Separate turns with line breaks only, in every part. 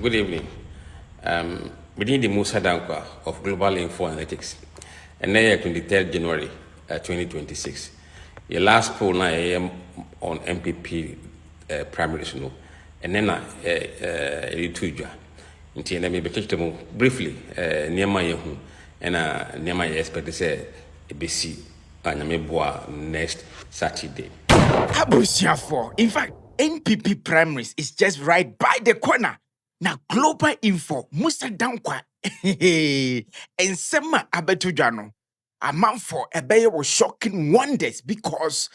Good evening. Within the Musa Dankwa of Global Info Analytics, and now 23rd January 2026. Your last poll now on NPP primary no, and then Tuja. Until let me be them briefly near my home and near my expect to say ABC and next Saturday.
In fact, NPP primaries is just right by the corner. Now, Global Info, Musa Dankwa, and Sema Abetujano. A man for a bayer was shocking wonders because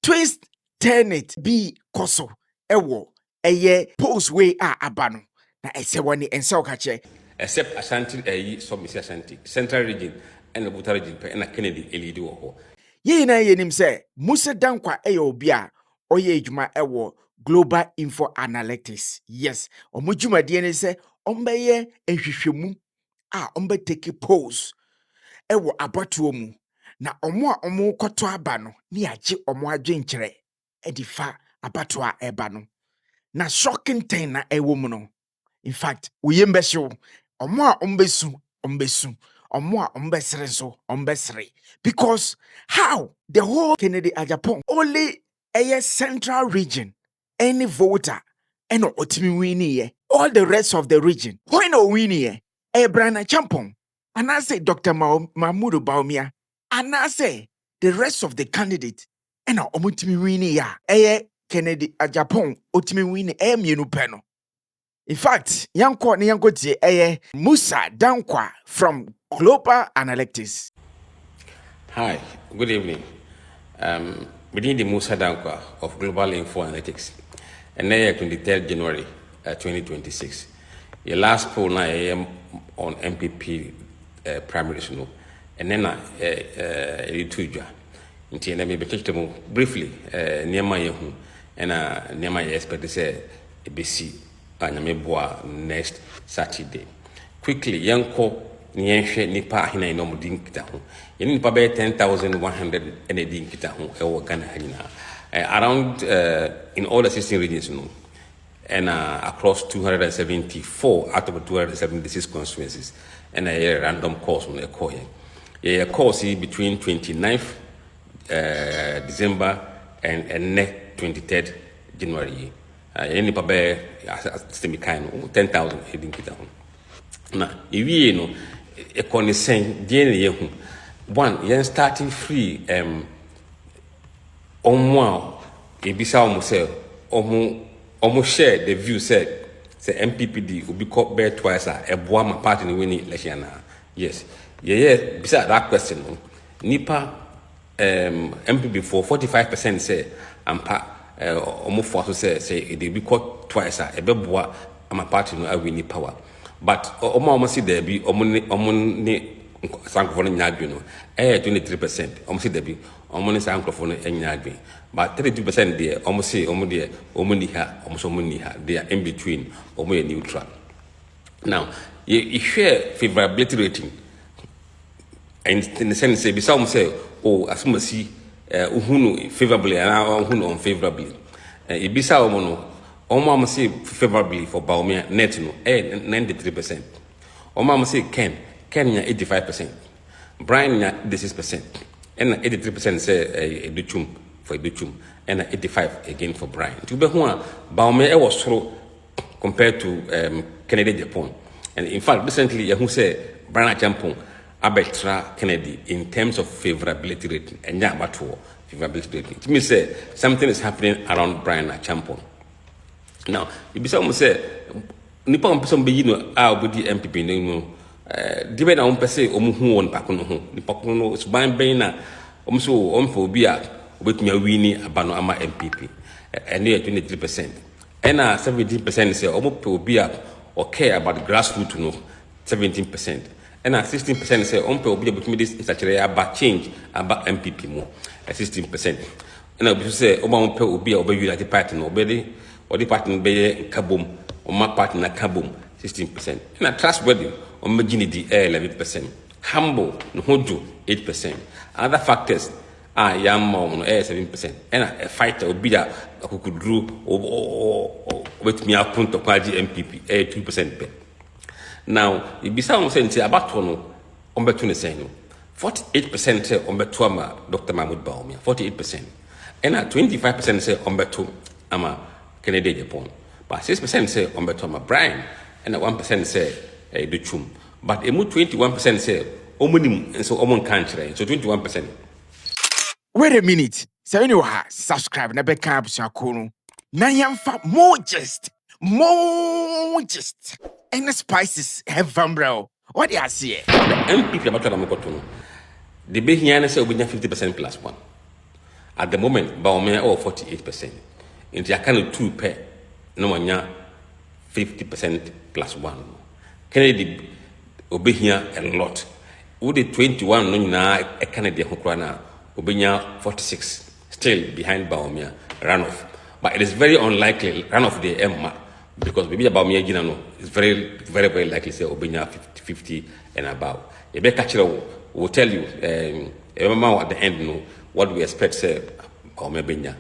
twist turn it be koso ewo eye post way abano na ese wani ensa okache
Except Ashanti some Ashanti Central Region and the Buta Region and Kennedy Elidi wo.
Ye na yenim say Musa Dankwa obi a oye adwuma ewo Global Info Analytics. Yes, omujuma de ne say ombeye ehwehwemu a ombe take pose ewo abatuo mu na omo a omo koto aba no ne agye omo adwenkyere edifa abato a eba no na shocking thing na ewo mu no. In fact we mbehyew omo a ombesu omo a ombesere so ombesere because how the whole Kennedy Japan only a central region any voter eno otimi wini all the rest of the region why no wini Brana Champon and I say Dr. Mahmoud Baumia and I say the rest of the candidate eno omutimi wini ya Kennedy Japan otimi wini mienu peno. In fact yanko ni yanko tie Musa Dankwa from Global Analytics.
Hi, good evening. Within the Musa Dankwa of Global Info Analytics, and now 23rd January 2026. Your last poll now on NPP primary no, and then Tuja. Until let me be them briefly near my home and near my expect to say ABC and next Saturday. Quickly, young Nienshe nipa hina ino mudin kita ho. Yeni nipa be 10,100 ene din kita ho ewo Ghana hina. Around in all the 16 regions no, and across 274 out of 276 constituencies, and a random course on a course. A course between 29th December and 23rd January. Yeni nipa be semi-kind 10,000 edin kita ho. Na iwi no ekoni sen die ne yehu one yen starting free omo ebisa omo say omo share the view said say MPPD will be called bear twice eboa ma party ni win election na. Yes yeah bisa that question no nipa MPP for 45% say ampa omo for say they be called twice ebeboa ama party no win power. But almost see there be omni sankophone nyadwe no 23%. Almost see there be omni sankophone nyadwe. But 32% there almost see there omni ha almost omni ha. They are in between, omni neutral. Now, you share favorability rating. And in the sense say some say assume see uhunu favorably and uhunu unfavorably. Ibisa omono Oma say favorably for Baumia net no 93%. Oma say Ken 85%. Brian 86%. And 83% say Duchum for Duchum and 85 again for Brian. To be one Baumia was slow compared to Kennedy Japan. And in fact recently who say Brian Jampon abetra Kennedy in terms of favorability rating and favorability rating. It means say something is happening around Brian Champon. Now, if you say, Nippon person be obedi MPP no, depend on person who on pakuno ho. Nipakuno is buying bena, so for bia with me winning abano ama MPP, and near 23%. And 17% say omo bia or care about grassroots no, 17%. And 16% say omo bia with me this is actually about change about MPP more, 16%. And I say omo bia obey United Party no obey. Or the party be kabum, or my party na kabum, 16%. And a trustworthy, or marginity 11%. Humble, no hoju, 8%. Other factors, yamma no 7%. And a fighter will be that who could drew with me up to party NPP 2% pay. Now, it be sound sense about one on between the same 48% say on betuama Dr. Mahmoud Baumia, 48%. And 25% say on betu ama Kennedy Japan. But 6% say on betuama Brian, and 1% say the chum. But a 21% say omunim and so omon country, so 21%.
Wait a minute. So you know subscribe na beka abusako. Na yamfa more gist. And the spices have bro. What do you see?
NPP about to the big here say we 50% plus 1. At the moment, Baumia 48%. Into a kind of 2 pair, no one 50% plus 1. Kennedy obey here a lot. Would the 21 no na a Kennedy Hokrana obey 46, still behind Baumia runoff. But it is very unlikely runoff the Emma because maybe Baumia Ginano is very, very, very likely say obey 50 and above. A better catcher will tell you remember at the end no what we expect say Baumia Benya.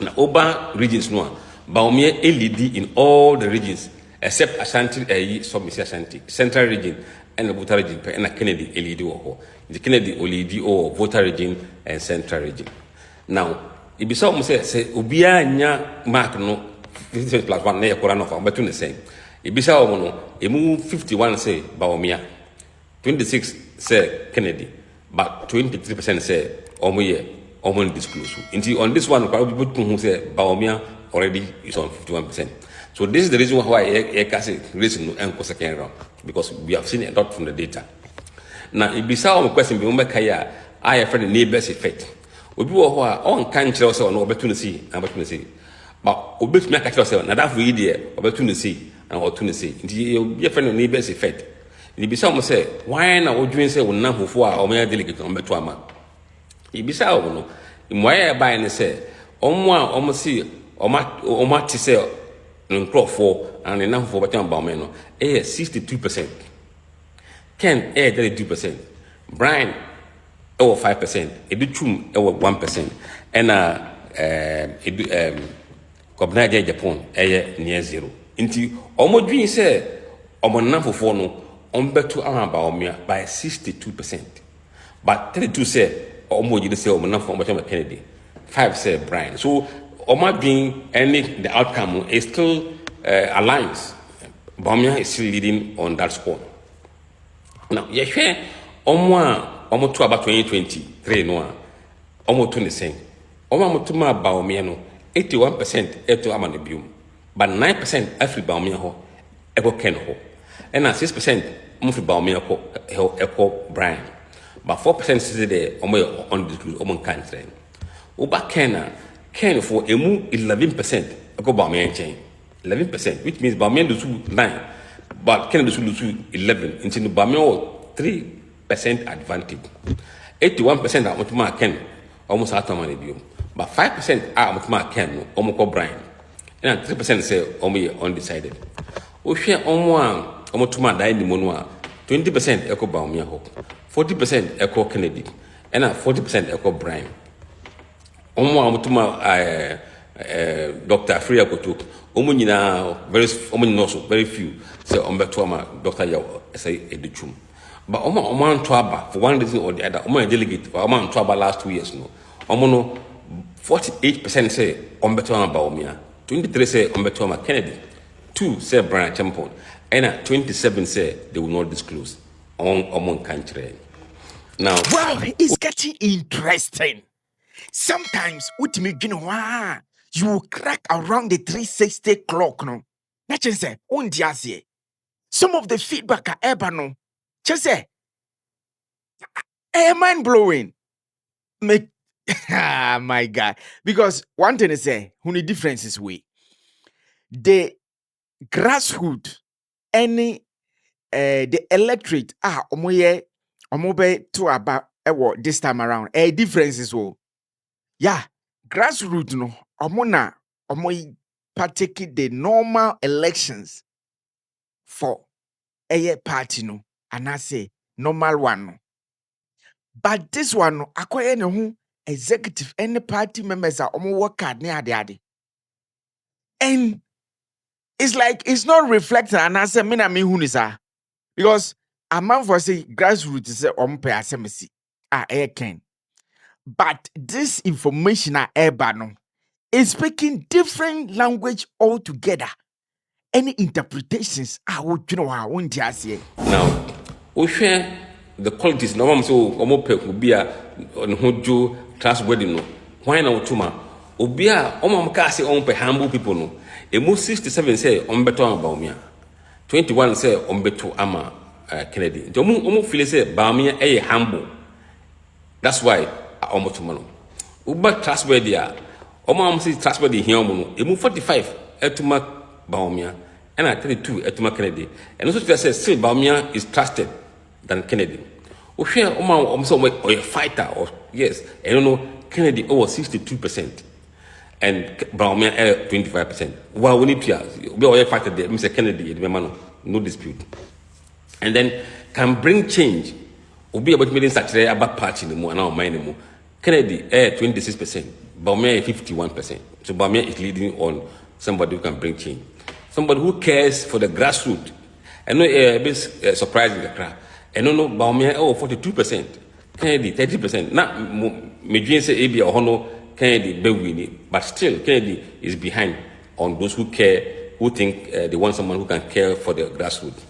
Now Oba regions no Baumia LED in all the regions except Ashanti Ashanti Central region and the Voter region and Kennedy LED or the Kennedy LED or Voter region and Central region. Now it be so say obia nya mark no 50 plus 1 na yakora for between the same. It be so no emu 51 say Baumia, 26 say Kennedy, but 23% say omo disclose. Until on this one, people who say Baumia already is on 51%. So this is the reason why I can say reason no second round because we have seen a lot from the data. Now, if you saw my question, we make I have the neighbors effect. We be on country also no opportunity, but we make a choice. Now that we there opportunity and opportunity. You be a friend of neighbors effect. If you saw say why now we doing say we na for or me delegate on beto ama. If you saw no, why buy and say omo see omo ti say for and enough for beto about me no 62%. Ken 32%. Brian 5%. Educhum 1%. And Kobnaja Japan near 0. Inti omo dream say omo na for no on beto about by 62%. But 32 say omo you say omo na for Kennedy. 5 say Brian. So omo being any the outcome is still alliance. Baumia is still leading on that score. Now, you share almost to about 2023 no almost to the same. Almost to my Baumia no 81% to Amanabium, but 9% every Baumia ho echo Ken ho, and 6% Mufi Baumia ho echo Brian, but 4% is there on the country. Uba Ken for emu 11% echo Baumia chain. 11%, which means Baumia do 9, but Ken do 11. Into the Baumia 3% advantage. 81% are Mutuma Ken, almost out of money, but 5% are Mutuma Ken, almost Brian, and 3% say only undecided. We share Omotuma die in the Monua, 20% echo Baumia hope, 40% echo Kennedy, and 40% echo Brian. Omotuma Dr. Freya Kotu, very few say Ombetuama, Dr. Yaw, say Educhum. But Oman Twaba, for one reason or the other, Oman delegate for Oman Twaba last 2 years, no. Omono 48% say Ombetuama Baumia, 23 say Ombetuama Kennedy, 2 say Brian Champon, and 27 say they will not disclose on Oman country. Now,
Well, it's getting interesting. Sometimes with me, you will crack around the 360 clock. No, that just say, some of the feedback are ever no. Just say, mind blowing. My God. Because one thing is say, who the difference is we. The grassroots, any the electorate omobe to about this time around. Difference is well. Yeah, grassroots no omona partake the normal elections for a party no and I say normal one no. But this one no akoye ne ho executive and party members are work hard near the and it's like it's not reflecting and answer me na me hunisa because a man for say grassroots is pay asemesi ken. But this information no is speaking different language altogether. Any interpretations would you know how won't you
now we share the qualities no one so omo pe obi a on hojo trustworthy no why na utuma obi a omo ka say on pe humble people no emu 67 say on beto Baumia 21 say on beto ama Kennedy nti omo feel say Baumia humble. That's why omo tuma no uba trustworthy a omo am say trustworthy here omo no emu 45 etuma Baumia and 32 etuma Kennedy and also say still Baumia is trusted than Kennedy. We share or a fighter or yes, I don't know Kennedy over 62% and Baumia 25%. Well, we need to be a fighter there, Mr. Kennedy, no dispute. And then can bring change. We'll be able to make such a bad party anymore now, anymore. Kennedy 26%, Baumia 51%. So Baumia is leading on somebody who can bring change, somebody who cares for the grassroots. I know a bit surprising the crowd. I don't know Baumia 42%, Kennedy 30%. Now, me say AB or Hono Kennedy be winning, but still Kennedy is behind on those who care, who think they want someone who can care for the grassroots.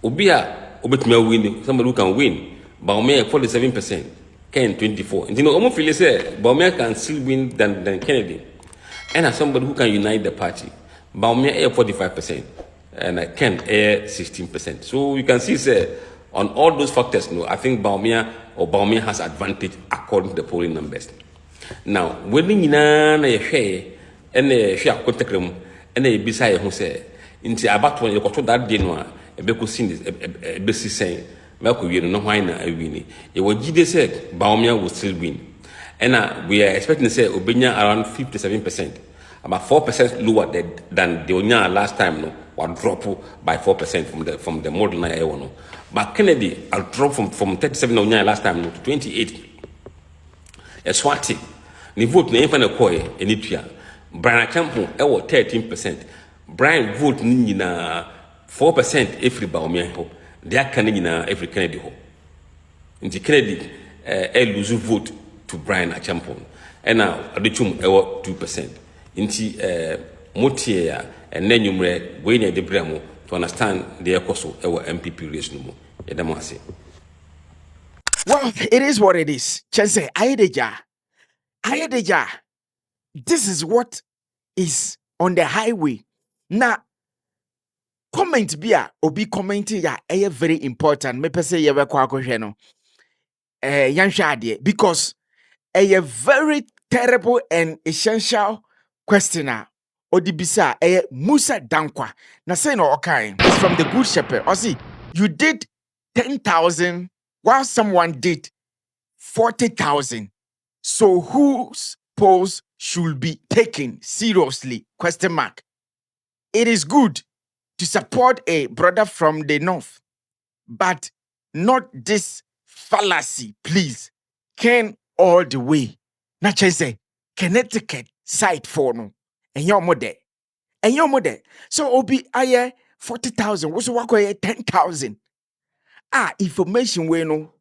Obia obetme win, somebody who can win. Baumia 47%, Ken 24%. And you know, almost feel say Baumia can still win than Kennedy, and as somebody who can unite the party. Baumia 45%. And Ken 16%. So you can see, say, on all those factors, I think Baumia has advantage according to the polling numbers. Now, when you share and share contact room and a beside who say, into about when you got to that dinner, a beco seen this, a basic saying, Melco, you know, why not a winning. It was GD said Baumia will still win. And we are expecting to say Obenya around 57%, about 4% lower than the Onya last time, no. Will drop by 4% from the model na no. But Kennedy will drop from 37 last time to 28. A swati. Ni vote na even a koy enitria. Brian Champo 13%. Brian vote ni na 4% every Baumia ho. They are Kennedy na every Kennedy ho. Nti Kennedy lose vote to Brian Champo. And now Adichum 2%. Nti motia and then you read way near the Bremo to understand the ecoso our NPP race no more.
Well, it is what it is. Chance Ayedeja. This is what is on the highway. Now, comment bia obi commenting ya very important. Me pese ye kwa no. Yanhwa because a very terrible and essential questioner. Odibisa Musa Dankwa. Na say no okay. It's from the Good Shepherd. Or see, you did 10,000 while someone did 40,000. So whose polls should be taken seriously? Question mark. It is good to support a brother from the north, but not this fallacy, please. Ken all the way. Na say Connecticut side for no. And your mother. So obi aye 40,000. What's what 10,000? Information we no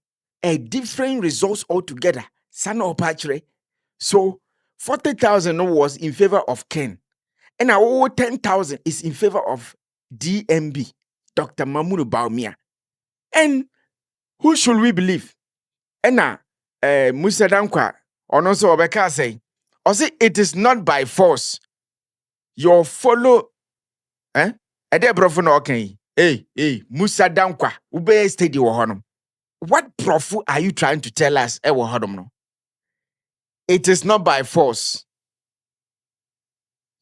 a different results altogether. Sana opachre. So 40,000 was in favor of Ken. And our 10,000 is in favor of DMB, Dr. Mamunu Baumia. And who should we believe? And now, Musa Dankwa, or also Obeka say, or say it is not by force. Your follow, Ede brofo no okay. Hey, Musa Dankwa, ube steady wo. What profu are you trying to tell us? No? It is not by force.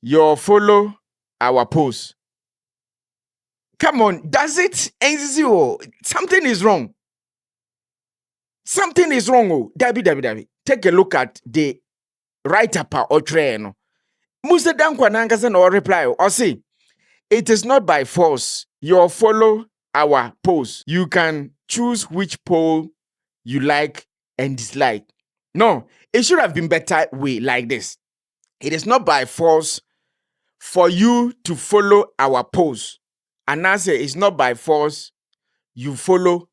You follow our post. Come on, does it? Something is wrong. Something is wrong. Oh, Dabi. Take a look at the write-up or train. Musa Dankwa Nankasa no reply. Or say, it is not by force. You follow our post. You can choose which poll you like and dislike. No, it should have been better way like this. It is not by force for you to follow our post. And I say it's not by force you follow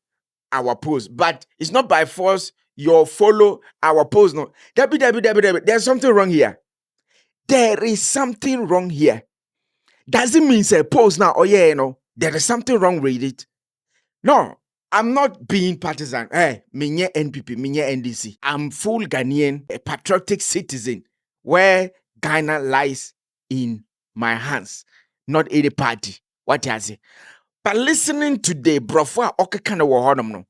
our post, but it's not by force you follow our post. No, there's something wrong here. There is something wrong here. Doesn't mean say post now. Oh yeah, there is something wrong with it. No, I'm not being partisan. Hey, minye NPP, minye NDC. I'm full Ghanaian, a patriotic citizen, where Ghana lies in my hands, not any party. What I say? But listening to the brofwa okekana wohodom no,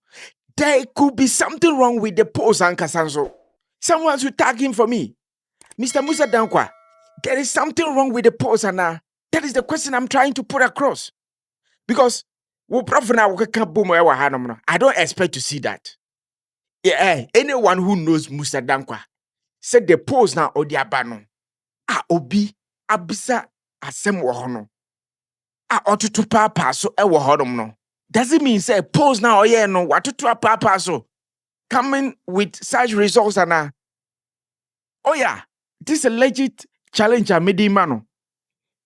there could be something wrong with the post and Kasanso. Someone should tag him for me. Mr. Musa Dankwa, there is something wrong with the post and that is the question I'm trying to put across. Because I don't expect to see that. Yeah, anyone who knows Musa Dankwa said the post now or the abano. Obi abisa asem wohono. Otutu papa so e wohodom no. Doesn't mean say post now or yeah no watutu papa so coming with such results and oh yeah, this is a legit challenge I made him mano.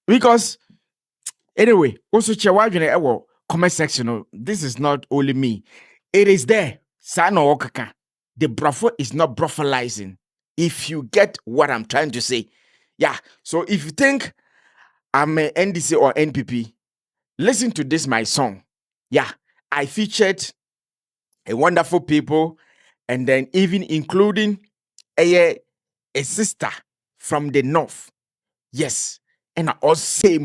Because anyway, also chewadwene ewo comment section. This is not only me. It is there. Sano okaka. The brofo is not brofalizing. If you get what I'm trying to say. Yeah. So if you think I'm a NDC or NPP, listen to this, my song. Yeah. I featured a wonderful people and then even including a sister from the north. Yes. And I also say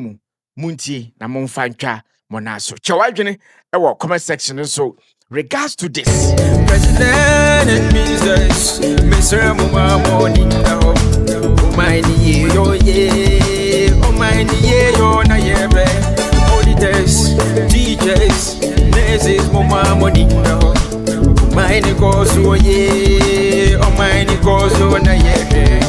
munti na monfancha monaso. Chawadwene ewo comment section. So regards to this.
President and ministers, Mr. Muma morning now. Oh my yo ye, oh my yo na yebe. Auditors, DJs, nurses, Muma morning now. Oh my goes oh ye, oh my goes oh na yebe.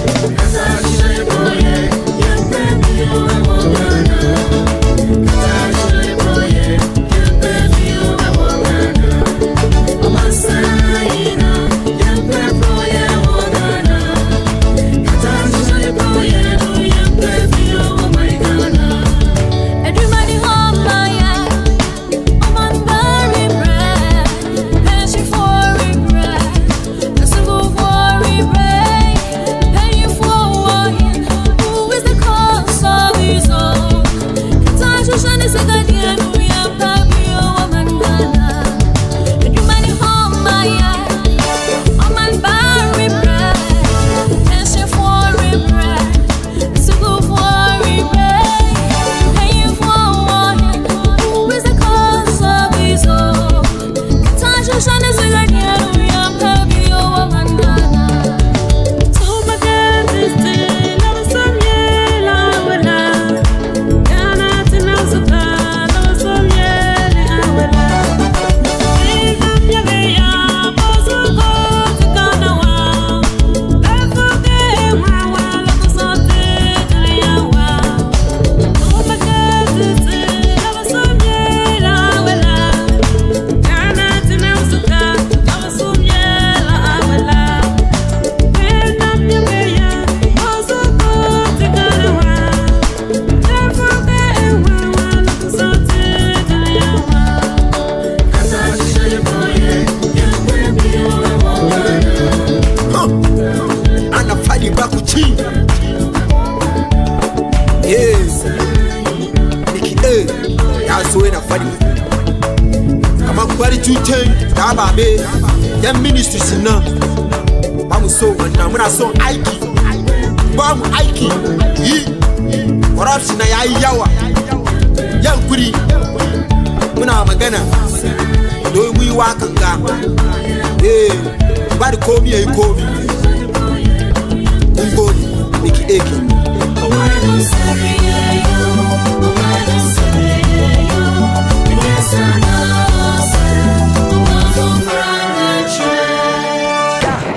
Ministries in I'm so when I'm so Ike. Bam Ike. Corruption I yawa. Young Kuri. When I'm a gunner. Do we walk and go? Eh, but call me a call me. Nikki Aiken.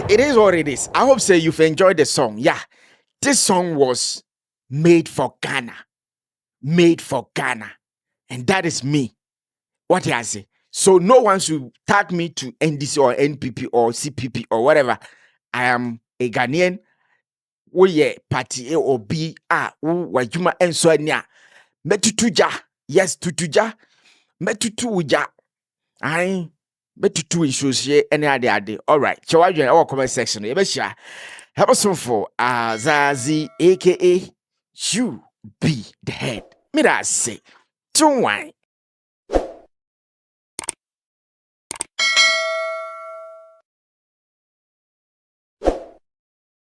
It is what it is. I hope say you've enjoyed the song. Yeah, this song was made for Ghana. Made for Ghana. And that is me. What I say. So no one should tag me to NDC or NPP or CPP or whatever. I am a Ghanaian. Woye party A or B wajuma enso ania metutuja. Yes, tutuja. Metutu uja. Ai metutu isosye ene ade. All right. Chawadwen our comment section. Yebesha. Help us for Zazi aka you be the head. Me that say. Don't wine.